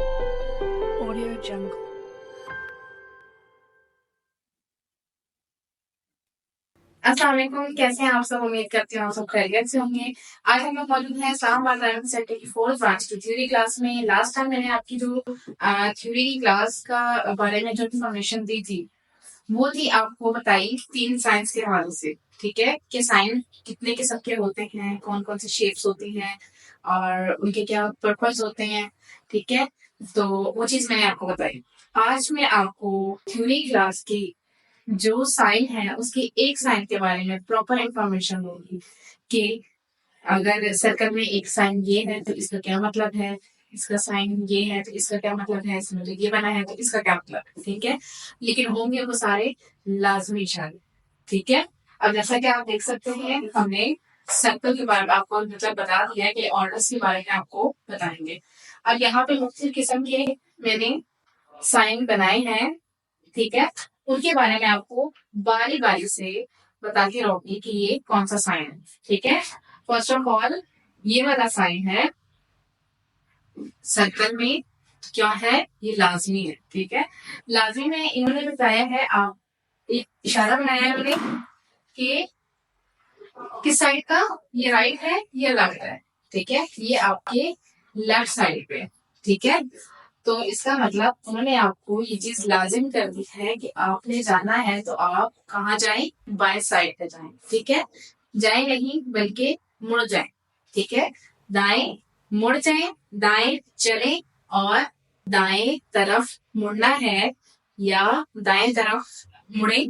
Audio Jungle. अस्सलाम वालेकुम, कैसे हैं आप सब? उम्मीद करती हूँ आप सब खैरियत से होंगे। आज हम लोग मौजूद हैं इस्लामाबाद ड्राइविंग सेंटर की फोर्थ ब्रांच की थ्योरी क्लास में। लास्ट टाइम मैंने आपकी जो थ्योरी की क्लास का बारे में जो इन्फॉर्मेशन दी थी वो थी आपको बताई 3 साइंस के हवाले से, ठीक है, कि साइन कितने किस्म के होते हैं, कौन कौन से शेप्स होती हैं और उनके क्या पर्पस होते हैं, ठीक है। तो वो चीज मैंने आपको बताई। आज मैं आपको थ्योरी क्लास की जो साइन है उसके एक साइन के बारे में प्रॉपर इंफॉर्मेशन होगी कि अगर सर्कल में एक साइन ये है तो इसका क्या मतलब है, इसका साइन ये है तो इसका क्या मतलब है, इसमें ये बना है तो इसका क्या मतलब है, ठीक है। लेकिन होंगे वो सारे लाजमी इशारे, ठीक है। अब जैसा कि आप देख सकते हैं हमने सर्कल के बारे में आपको मतलब बता दिया है कि ऑर्डर्स के बारे में आपको बताएंगे। अब यहाँ पे मुख्तलिफ किस्म के मैंने साइन बनाए हैं, ठीक है। उनके बारे में आपको बारी बारी से बताती रहूंगी कि ये कौन सा साइन है, ठीक है। फर्स्ट ऑफ ऑल ये वाला साइन है सर्कल में, क्या है ये लाजमी है, ठीक है। लाजमी में इन्होंने बताया है, आप एक इशारा बनाया है उन्होंने कि किस साइड का, ये राइट है ये लेफ्ट है, ठीक है, ये आपके लेफ्ट साइड पे, ठीक है। तो इसका मतलब उन्होंने आपको ये चीज लाजिम कर दी है कि आपने जाना है तो आप कहाँ जाएं, बाएं साइड पे जाएं, ठीक है। जाएं नहीं बल्कि मुड़ जाएं, ठीक है। दाएं मुड़ जाएं, दाएं चलें और दाएं तरफ मुड़ना है या दाएं तरफ मुड़े,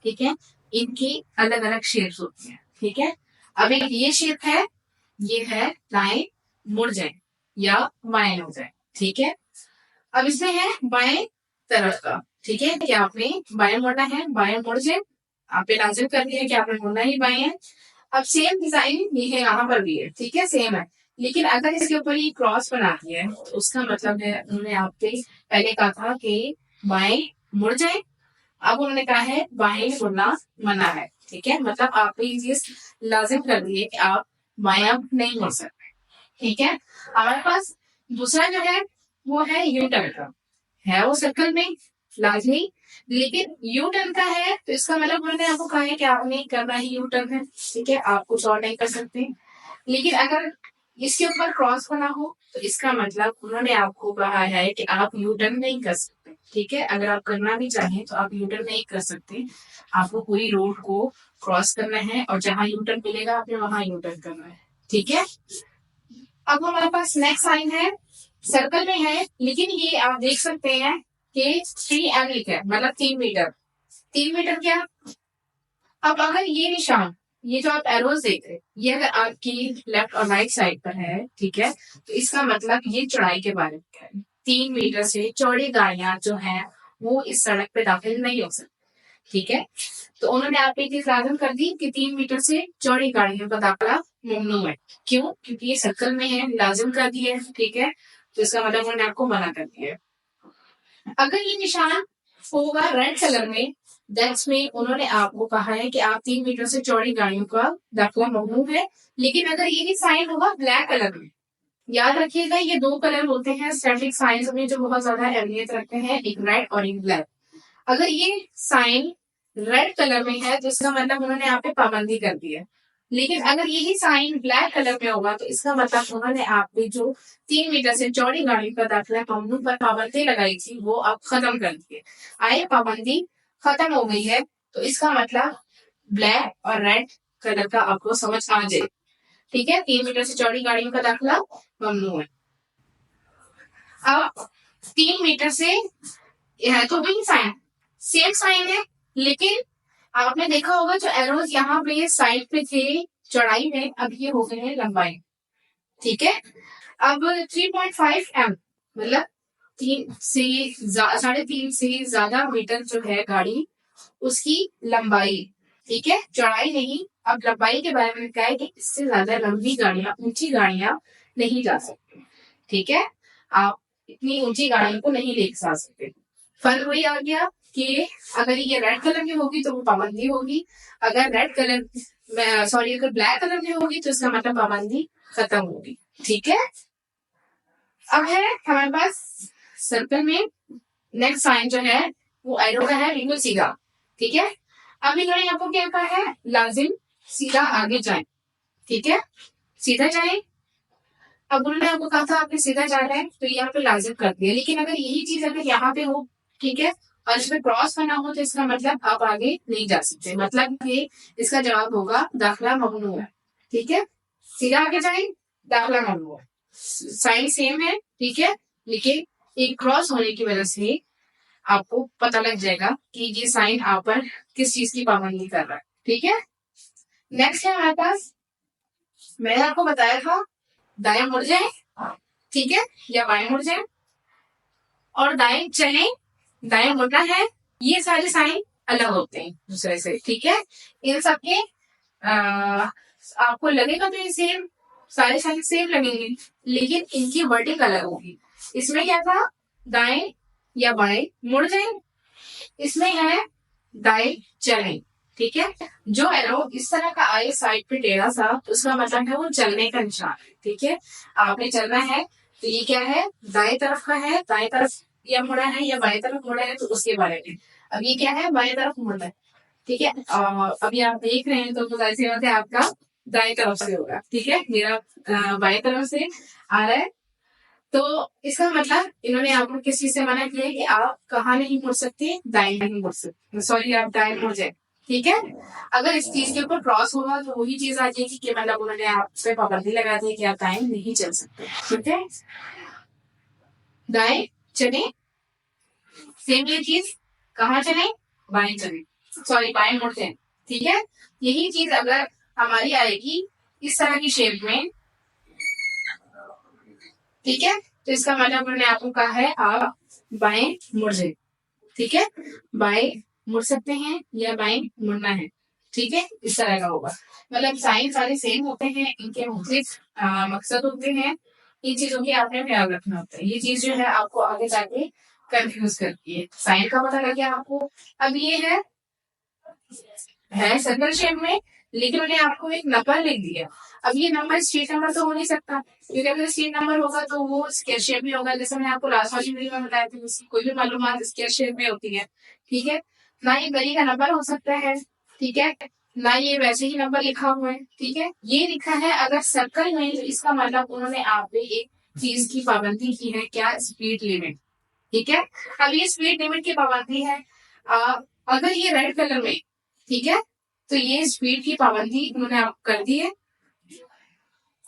ठीक है। इनकी अलग अलग शेप्स होती हैं, ठीक है। अब एक ये शेप है, ये है दाएं मुड़ जाए या बाएं मुड़ जाए, ठीक है। अब इसमें है बाएं तरफ का, ठीक है, कि आपने बाएं मुड़ना है, बाएं मुड़ जाए, आपने लाजिम कर दिया कि आपने मुड़ना ही बाएं है। अब सेम डिजाइन ये है, यहाँ पर भी है, ठीक है, सेम है। लेकिन अगर इसके ऊपर ये क्रॉस बना दिया है तो उसका मतलब है उन्होंने आपसे पहले कहा था कि बाएं मुड़ जाए, अब उन्होंने कहा है बाएं मुड़ना मना है, ठीक है। मतलब आपने ये चीज लाजिम कर दी है कि आप बाएं अब नहीं मुड़ सकते, ठीक है। हमारे पास दूसरा जो है वो है यू टर्न का, है वो सर्कल में लाजमी, लेकिन यू टर्न का है तो इसका मतलब उन्होंने आपको कहा है कि आपने करना ही यू टर्न है, ठीक है, आप कुछ और नहीं कर सकते। लेकिन अगर इसके ऊपर क्रॉस बना हो तो इसका मतलब उन्होंने आपको कहा है कि आप यू टर्न नहीं कर सकते, ठीक है। अगर आप करना भी चाहें तो आप यू टर्न नहीं कर सकते, आपको पूरी रोड को क्रॉस करना है और जहां यू टर्न मिलेगा आपने वहां यू टर्न करना है, ठीक है। अब हमारे पास नेक्स्ट साइन है, सर्कल में है, लेकिन ये आप देख सकते हैं कि 3 m लिखा है, मतलब 3 मीटर। 3 मीटर क्या, अब अगर ये निशान, ये जो आप एरोज देख रहे हैं, ये अगर आपकी लेफ्ट और राइट साइड पर है, ठीक है, तो इसका मतलब ये चौड़ाई के बारे में है। 3 मीटर से चौड़ी गाड़ियां जो हैं वो इस सड़क पे दाखिल नहीं हो सकती, ठीक है। तो उन्होंने आप एक चीज लाजम कर दी कि 3 मीटर से चौड़ी गाड़ियों का दाखिला ममनू है। क्यों? क्योंकि ये सर्कल में है, लाजिम कर दिया है, ठीक है। तो इसका मतलब उन्होंने आपको मना कर दिया है। अगर ये निशान होगा रेड कलर में, दैट्स में उन्होंने आपको कहा है कि आप 3 मीटर से चौड़ी गाड़ियों का दाखिला ममनू है। लेकिन अगर ये साइन होगा ब्लैक कलर में, याद रखिएगा ये 2 कलर होते हैं स्टैटिक साइंस में जो बहुत ज्यादा अहमियत रखते हैं, एक रेड और एक ब्लैक। अगर ये साइन रेड कलर में है तो इसका मतलब उन्होंने आप पे पाबंदी कर दी है। लेकिन अगर यही साइन ब्लैक कलर में होगा तो इसका मतलब उन्होंने आप पे जो 3 मीटर से चौड़ी गाड़ी का दाखिला ममनू पर पाबंदी लगाई थी वो आप खत्म कर दिए। आए पाबंदी खत्म हो गई है तो इसका मतलब ब्लैक और रेड कलर का आपको समझ आ जाए, ठीक है। 3 मीटर से चौड़ी गाड़ियों का दाखिला ममनू है। अब 3 मीटर से है तो वही साइन, सेम साइन है, लेकिन आपने देखा होगा जो एरोज यहाँ पे साइड पे थे चौड़ाई में, अब ये हो गए हैं लंबाई, ठीक है। अब 3.5 m मतलब 3 से 3.5 से ज्यादा मीटर जो है गाड़ी उसकी लंबाई, ठीक है, चौड़ाई नहीं। अब लंबाई के बारे में क्या है कि इससे ज्यादा लंबी गाड़ियां, ऊंची गाड़ियां नहीं जा सकती, ठीक है। आप इतनी ऊंची गाड़ियों को नहीं ले जा सकते। फर्क वही आ गया कि अगर ये रेड कलर में होगी तो वो पाबंदी होगी, अगर रेड कलर में सॉरी अगर ब्लैक कलर में होगी तो इसका मतलब पाबंदी खत्म होगी, ठीक है। अब है हमारे पास सर्कल में नेक्स्ट साइन जो है वो एरो का है, बिल्कुल सीधा। ठीक है, अब इन्होंने आपको क्या कहा है, लाजिम सीधा आगे जाए। ठीक है, सीधा जाए। अब उन्होंने आपको कहा था आपने सीधा जा रहे हैं तो यहाँ पे लाजिम कर दिया, लेकिन अगर यही चीज अगर यहाँ पे हो, ठीक है, और इसमें क्रॉस बना हो तो इसका मतलब आप आगे नहीं जा सकते, मतलब कि इसका जवाब होगा दाखिला ममनू है। ठीक है, सीधा आगे जाए, दाखिला ममनू है, साइन सेम है। ठीक है, लेकिन एक क्रॉस होने की वजह से आपको पता लग जाएगा कि ये साइन आप पर किस चीज की पाबंदी कर रहा है। ठीक है, नेक्स्ट है हमारे पास, मैंने आपको बताया था दाएं मुड़ जाए, ठीक है, या बाएं मुड़ जाए, और दाएं चले, दाएं मुड़ना है। ये सारे साइन अलग होते हैं दूसरे से। ठीक है, इन सबके आपको लगेगा तो ये सेम, सारे साइन सेम लगेंगे, लेकिन इनकी वर्डिंग अलग होगी। इसमें क्या था, दाएं या बाएं मुड़ जाए, इसमें है दाएं चले। ठीक है, जो एरो इस तरह का आए साइड पे टेढ़ा सा, तो उसका मतलब है वो चलने का निशान है। ठीक है, आपने चलना है तो ये क्या है, दाएं तरफ का है, दाएं तरफ या मुड़ा है या बाएं तरफ मुड़ा है तो उसके बारे में। अब ये क्या है, बाएं तरफ मुड़ा है। ठीक है, अभी आप देख रहे हैं तो जाहिर सी बात है आपका दाएं तरफ से होगा। ठीक है, मेरा बाएं तरफ से आ रहा है, तो इसका मतलब इन्होंने आपको किस चीज से मना किया है कि आप कहाँ नहीं मुड़ सकते, दाएं नहीं मुड़ सकते, सॉरी आप दाएं मुड़ जाए। ठीक है, अगर इस चीज के ऊपर क्रॉस होगा तो वही चीज आ जाएगी कि मतलब उन्होंने आप पे पाबंदी लगा दी कि आप दाएं नहीं चल सकते। ठीक है, दाएं चले, सेम ये चीज, कहाँ चले, बाएं चले, सॉरी बाएं मुड़ जाए। ठीक है, यही चीज अगर हमारी आएगी इस तरह की शेप में, ठीक है, तो इसका मतलब उन्होंने आपको कहा है आप बाएं मुड़ जाए। ठीक है, बाएं मुड़ सकते हैं या बाएं मुड़ना है। ठीक है, इस तरह का होगा, मतलब साइन सारे सेम होते हैं, इनके मुख्तलिफ मकसद होते हैं, इन चीजों की आपने ख्याल रखना होता है। ये चीज जो है आपको आगे जाके कंफ्यूज करती है। साइन का पता लग गया आपको। अब ये है सर्कल शेप में, लेकिन उन्हें आपको एक नंबर लिख दिया। अब ये नंबर स्ट्रेट नंबर तो हो नहीं सकता, क्योंकि अगर स्ट्रेट नंबर होगा तो वो स्क्वायर शेप में होगा, जैसे मैंने आपको लास्ट वाली वीडियो में बताया था, कोई भी मालूमात स्क्वायर शेप में होती है। ठीक है, ना ये गली का नंबर हो सकता है, ठीक है, ना ये वैसे ही नंबर लिखा हुआ है। ठीक है, ये लिखा है अगर सर्कल में, तो इसका मतलब उन्होंने आप पे एक चीज की पाबंदी की है, क्या, स्पीड लिमिट। ठीक है, अब ये स्पीड लिमिट की पाबंदी है। अगर ये रेड कलर में, ठीक है, तो ये स्पीड की पाबंदी उन्होंने आप कर दी है,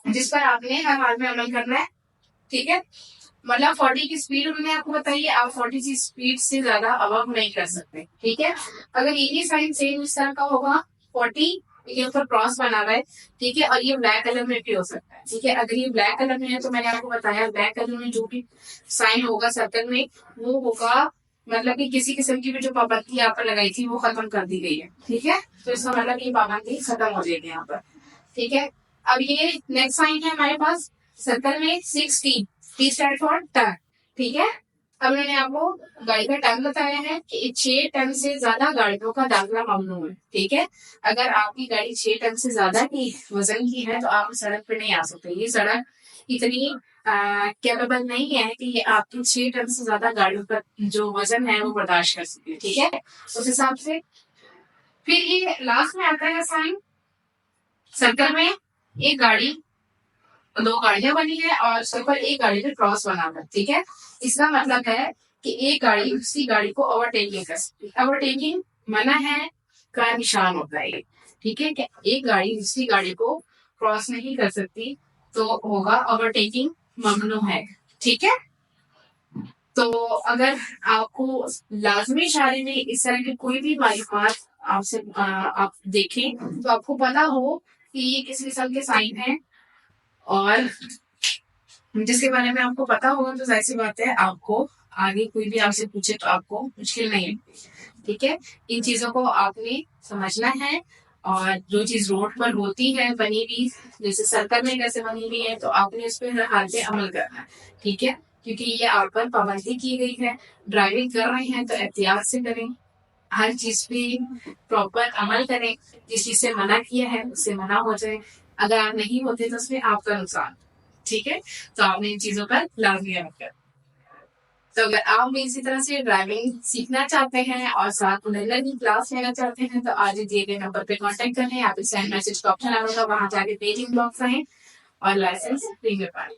जिस पर आपने हर हाल में अमल करना है। ठीक है, मतलब 40 की स्पीड उन्होंने आपको बताई है, आप 40 की स्पीड से ज्यादा अबव नहीं कर सकते। ठीक है, अगर यही साइन सेम इस तरह का होगा, 40 के ऊपर क्रॉस बना हुआ है, ठीक है, और ये ब्लैक कलर में भी हो सकता है। ठीक है, अगर ये ब्लैक कलर में है तो मैंने आपको बताया ब्लैक कलर में जो भी साइन होगा सर्कल में, वो होगा मतलब कि किसी किस्म की भी जो पाबंदी यहाँ पर लगाई थी वो खत्म कर दी गई है। ठीक है, तो इसका मतलब ये पाबंदी खत्म हो जाएगी यहाँ पर। ठीक है, अब ये नेक्स्ट साइन है हमारे पास सर्कल में 60, टी स्टैंड फॉर टन। ठीक है, अब मैंने आपको गाड़ी का टन बताया है कि 6 टन से ज्यादा गाड़ियों का दाखिला ममनू है। ठीक है, अगर आपकी गाड़ी 6 टन से ज्यादा की वजन की है तो आप सड़क पे नहीं आ सकते। ये सड़क इतनी कैपेबल नहीं है कि ये आपकी 6 टन से ज्यादा गाड़ियों का जो वजन है वो बर्दाश्त कर सके। ठीक है, उस हिसाब से फिर ये लास्ट में आता है साइन, सर्कल में एक गाड़ी, दो गाड़ियां बनी है और उसके ऊपर एक गाड़ी पे क्रॉस बना है। ठीक है, इसका मतलब है कि एक गाड़ी दूसरी गाड़ी को ओवरटेक नहीं कर सकती। ओवरटेकिंग मना है का निशान होता है। ठीक है, कि एक गाड़ी दूसरी गाड़ी को क्रॉस नहीं कर सकती, तो होगा ओवरटेकिंग ममनू है। ठीक है, तो अगर आपको लाजमी इशारे में इस तरह की कोई भी मालूमात आपसे आप देखें तो आपको पता हो कि ये किस किस्म के साइन है, और जिसके बारे में आपको पता होगा तो जाहिर सी बात है आपको आगे कोई भी आपसे पूछे तो आपको मुश्किल नहीं है। ठीक है, इन चीजों को आपने समझना है, और जो चीज रोड पर होती है बनी हुई, जैसे सर्कल में कैसे बनी हुई है, तो आपने उस पर हर हाल पे अमल करना है। ठीक है, क्योंकि ये आप पर पाबंदी की गई है। ड्राइविंग कर रहे हैं तो एहतियात से करें, हर चीज पे प्रॉपर अमल करें, जिस चीज से मना किया है उससे मना हो जाए, अगर आप नहीं होते तो उसमें आपका नुकसान। ठीक है, तो आपने इन चीजों पर लाजमी अमल करना। तो अगर आप भी इसी तरह से ड्राइविंग सीखना चाहते हैं और साथ में लर्निंग क्लास लेना चाहते हैं तो आज दिए गए नंबर पे कांटेक्ट करें, या फिर सेंड मैसेज का ऑप्शन आएगा, वहां जाके पेजिंग ब्लॉक्स हैं और लाइसेंस फ्री में पाएं।